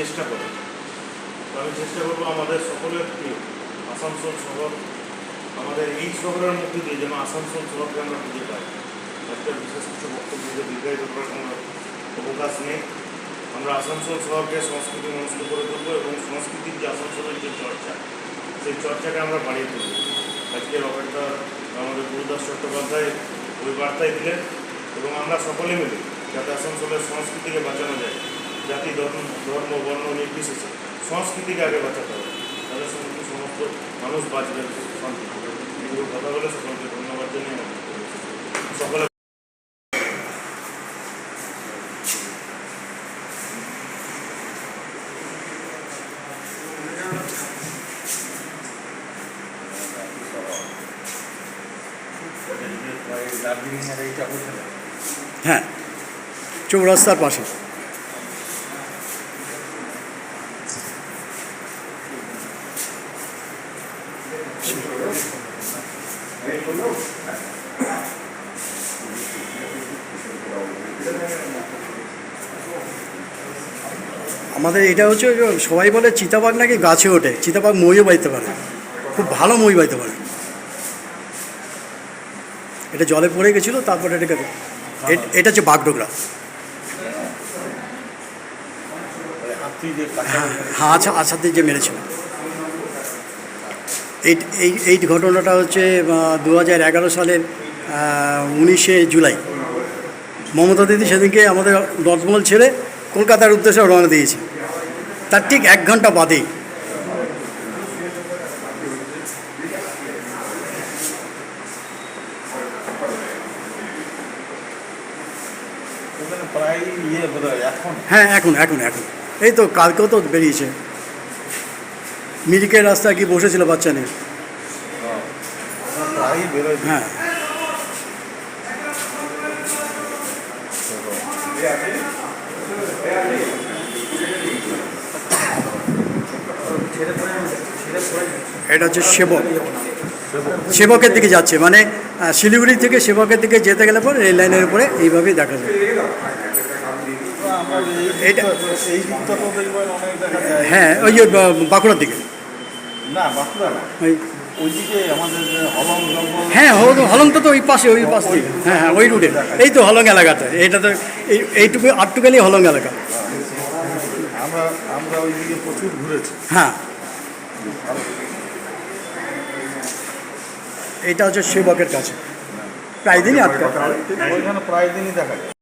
চেষ্টা করব। আমি চেষ্টা করবো আমাদের সকলের প্রিয় আসানসোল শহর, আমাদের এই শহরের মধ্যে দিয়ে যেন আসানসোল শহরকে আমরা খুঁজে পাই। একটা বিশেষ কিছু বক্তব্য দীর্ঘায়িত করার কোনো অবকাশ নেই। আমরা আসানসোল শহরকে সংস্কৃতি মনস্ক করে তুলব এবং সংস্কৃতির যে আসানসোলের যে চর্চা, সেই চর্চাকে আমরা বাড়িয়ে তুলব। আজকের অপেক্ষা আমাদের গুরুদাস চট্টোপাধ্যায় ওই বার্তায় দিলেন এবং আমরা সকলে মিলে যাতে আসানসোলের সংস্কৃতিকে বাঁচানো যায়, জাতি ধর্ম বর্ণ নির্বিশেষে সংস্কৃতিকে আগে বাঁচাতে হবে, তাদের সঙ্গে সমস্ত মানুষ বাঁচবেন শান্তি। এগুলো কথা বলে সকলকে ধন্যবাদ জানিয়ে সকলে হ্যাঁ, চৌরাস্তার পাশে। আমাদের এটা হচ্ছে সবাই বলে চিতাবাঘ নাকি গাছে ওঠে, চিতাবাঘ মইও বাইতে পারে, খুব ভালো মই বাইতে পারে। এটা জলে পড়ে গেছিলো, তারপরে এটাকে এটা হচ্ছে বাগডোগরা। হ্যাঁ, আচ্ছা, আচ্ছাতে যে মেরেছিল। এই ঘটনাটা হচ্ছে 2011 সালের 19শে জুলাই। মমতা দিদি সেদিনকে আমাদের দলমল ছেড়ে কলকাতার উদ্দেশ্যে রওনা দিয়েছে। তার ঠিক 1 ঘন্টা বাদেই হ্যাঁ, এখন এই তো কালকেও তো বেরিয়েছে। মিরিকের রাস্তায় কি বসেছিল বাচ্চা নিয়ে। হ্যাঁ, এটা হচ্ছে সেবকের দিকে যাচ্ছে, মানে শিলিগুড়ি থেকে সেবকের দিকে যেতে গেলে পরে রেল লাইনের উপরে এইভাবেই দেখা যায়। এইটা হ্যাঁ, ওই যে বাঁকুড়ার দিকে। হ্যাঁ, হলংটা তো ওই পাশে, ওই পাশ দিকে। হ্যাঁ, ওই রুটে। এই তো হলং এলাকাটা, এটা তো এইটুকু আটটুখানি হলং এলাকা। আমরা ওইদিকে প্রচুর ঘুরেছি। হ্যাঁ, এইটা হচ্ছে সেবকের কাছে প্রায় দিনই আটকা, প্রায় দিনই দেখা যায়।